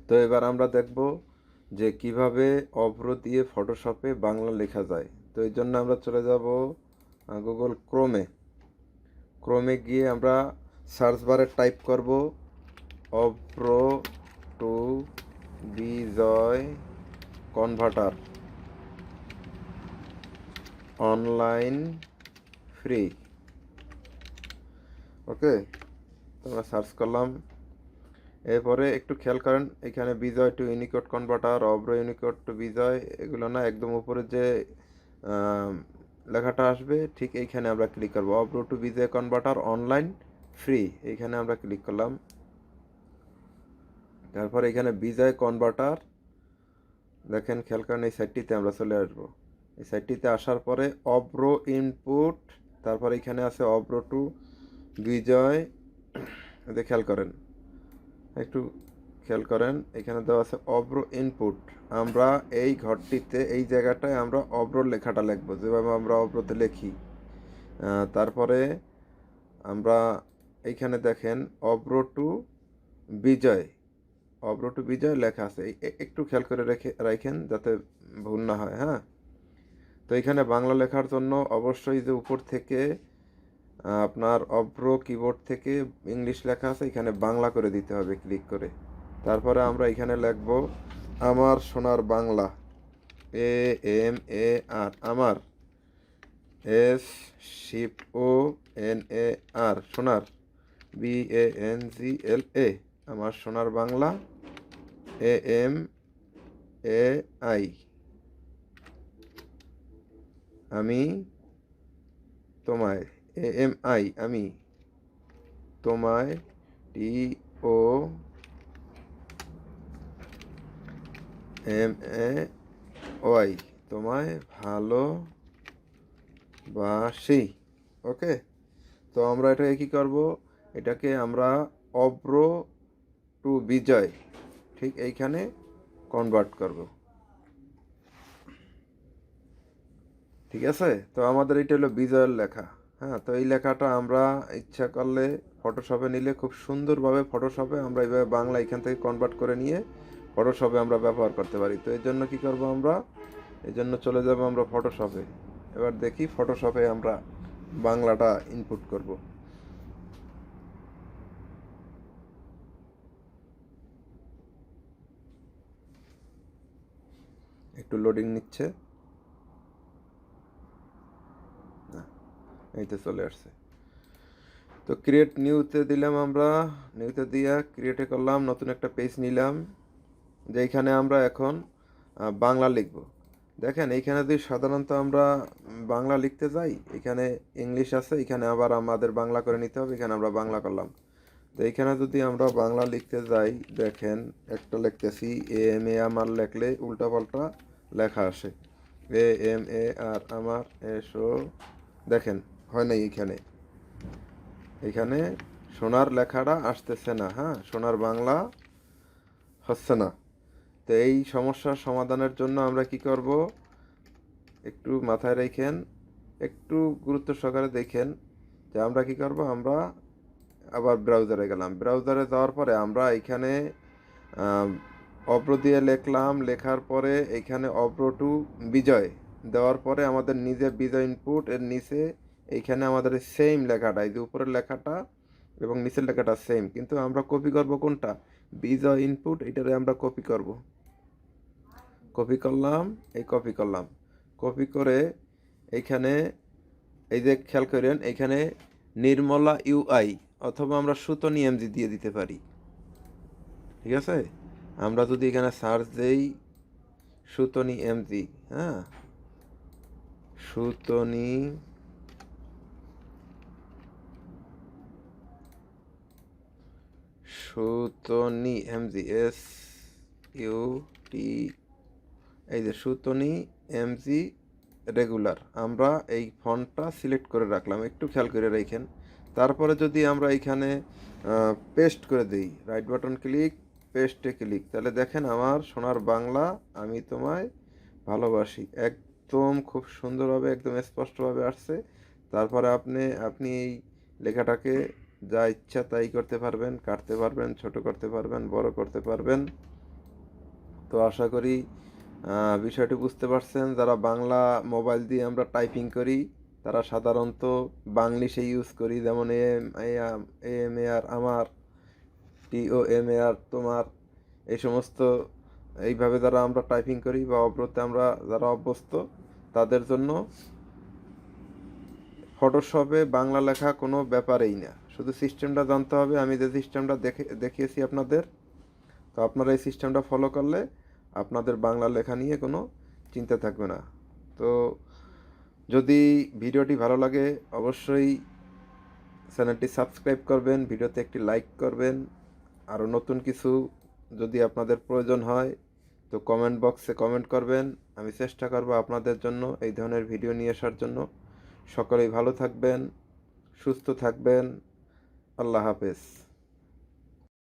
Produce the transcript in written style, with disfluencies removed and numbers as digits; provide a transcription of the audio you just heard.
তো এবার আমরা দেখব যে কিভাবে অভ্র দিয়ে ফটোশপে বাংলা লেখা যায়। তো এই জন্য আমরা চলে যাব গুগল ক্রোমে গিয়ে আমরা সার্চ বারে টাইপ করব Avro to Bijoy converter online free. Okay, তোমরা সার্চ করলাম। এরপরে একটু খেয়াল করেন, এখানে Bijoy to Unicode converter, Avro Unicode to Bijoy, এগুলো না, একদম উপরে যে লেখাটা আসবে ঠিক এইখানে আমরা ক্লিক করবো, অভ্র to Bijoy converter online free, এইখানে আমরা ক্লিক করলাম। তারপর এখানে বিজয় কনভার্টার, দেখেন খেয়াল করেন এই সাইটটিতে আমরা চলে আসবো। এই সাইটটিতে আসার পরে অভ্র ইনপুট, তারপর এখানে আছে অভ্র টু বিজয়, খেয়াল করেন, একটু খেয়াল করেন, এখানে দেওয়া আছে অভ্র ইনপুট। আমরা এই ঘরটিতে এই জায়গাটায় আমরা অভ্র লেখাটা লিখবো, যেভাবে আমরা অভ্রতে লিখি। তারপরে আমরা এইখানে দেখেন অভ্র টু বিজয়, অভ্র টু বিজয় লেখা আছে, একটু খেয়াল করে রাখেন যাতে ভুল না হয়। হ্যাঁ, তো এখানে বাংলা লেখার জন্য অবশ্যই যে উপর থেকে আপনার অভ্র কিবোর্ড থেকে ইংলিশ লেখা আছে, এখানে বাংলা করে দিতে হবে ক্লিক করে। তারপরে আমরা এখানে লিখব আমার সোনার বাংলা, AMAR, আমার, SHIFTONAR, সোনার, BANGLA, আমার সোনার বাংলা, AMAI, আমি তোমায়, AMI, আমি তোমায়, TOMAY, তোমায় ভালোবাসি। ওকে, তো আমরা এটাকে কি করব, এটাকে আমরা অভ্র টু বিজয় ঠিক এইখানে কনভার্ট করব। ঠিক আছে, তো আমাদের এটা হলো বিজয়ের লেখা। হ্যাঁ, তো এই লেখাটা আমরা ইচ্ছা করলে ফটোশপে নিলে খুব সুন্দরভাবে ফটোশপে আমরা এইভাবে বাংলা এখান থেকে কনভার্ট করে নিয়ে ফটোশপে আমরা ব্যবহার করতে পারি। তো এর জন্য কী করব, আমরা এই জন্য চলে যাব আমরা ফটোশপে। এবার দেখি ফটোশপে আমরা বাংলাটা ইনপুট করব। একটু লোডিং নিচ্ছে, এই তো চলে আসছে। তো ক্রিয়েট নিউতে দিলাম, আমরা নিউতে দিয়া ক্রিয়েটে করলাম, নতুন একটা পেজ নিলাম, যেখানে আমরা এখন বাংলা লিখব। দেখেন এইখানে যদি সাধারণত আমরা বাংলা লিখতে যাই, এখানে ইংলিশ আছে, এখানে আবার আমাদের বাংলা করে নিতে হবে, এখানে আমরা বাংলা করলাম। তো এইখানে যদি আমরা বাংলা লিখতে যাই, দেখেন একটা লিখতেছি AMA আমার, লেখলে উল্টাপাল্টা লেখা আসে, AMAR আমার, এসো, দেখেন হয় নাই, এখানে সোনার লেখাটা আসতেছে না। হ্যাঁ, সোনার বাংলা হচ্ছে না। তো এই সমস্যার সমাধানের জন্য আমরা কি করব, একটু মাথায় রেখেন, একটু গুরুত্ব সহকারে দেখেন যে আমরা কি করব। আমরা আবার ব্রাউজারে গেলাম, ব্রাউজারে যাওয়ার পরে আমরা এখানে অভ্র দিয়ে লিখলাম, লেখার পরে এখানে অভ্র টু বিজয় দেওয়ার পরে আমাদের নিজে বিজয় ইনপুট, এর নিচে এইখানে আমাদের সেম লেখাটা, এই যে উপরের লেখাটা এবং নিচের লেখাটা সেম, কিন্তু আমরা কপি করব কোনটা, বিজয় ইনপুট, এটারে আমরা কপি করব। কপি করলাম, কপি করে এইখানে এই যে খেয়াল করেন, এইখানে নির্মলা UI অথবা আমরা সুতনি MG দিয়ে দিতে পারি। ঠিক আছে, আমরা যদি এখানে সার্চ দেই সুতনি MG, হ্যাঁ, সুতনি MG, SUT, এই যে সুতনি MG রেগুলার, আমরা এই ফন্টটা সিলেক্ট করে রাখলাম, একটু খেয়াল করে রাখেন। তারপরে যদি আমরা এইখানে পেস্ট করে দিই, রাইট বাটন ক্লিক, পেস্টে ক্লিক, তাহলে দেখেন আমার সোনার বাংলা, আমি তোমায় ভালোবাসি, একদম খুব সুন্দরভাবে একদম স্পষ্টভাবে আসছে। তারপরে আপনি এই লেখাটাকে যা ইচ্ছা তাই করতে পারবেন, কাটতে পারবেন, ছোট করতে পারবেন, বড় করতে পারবেন। তো আশা করি বিষয়টি বুঝতে পারছেন। যারা বাংলা মোবাইল দিয়ে আমরা টাইপিং করি তারা সাধারণত বাংলিশে ইউজ করি, যেমন এম এ আর আমার, TOM এ আর তোমার, এই সমস্ত এইভাবে যারা আমরা টাইপিং করি বা অব্রতে আমরা যারা অভ্যস্ত তাদের জন্য ফটোশপে বাংলা লেখা কোনো ব্যাপারেই না, শুধু সিস্টেমটা জানতে হবে। আমি যে সিস্টেমটা দেখিয়েছি আপনাদের, তো আপনারা এই সিস্টেমটা ফলো করলে আপনাদের বাংলা লেখা নিয়ে কোনো চিন্তা থাকবে না। তো যদি ভিডিওটি ভালো লাগে অবশ্যই চ্যানেলটি সাবস্ক্রাইব করবেন, ভিডিওতে একটি লাইক করবেন। আরও নতুন কিছু যদি আপনাদের প্রয়োজন হয় তো কমেন্ট বক্সে কমেন্ট করবেন, আমি চেষ্টা করব আপনাদের জন্য এই ধরনের ভিডিও নিয়ে আসার জন্য। সকলেই ভালো থাকবেন, সুস্থ থাকবেন। আল্লাহ হাফেজ।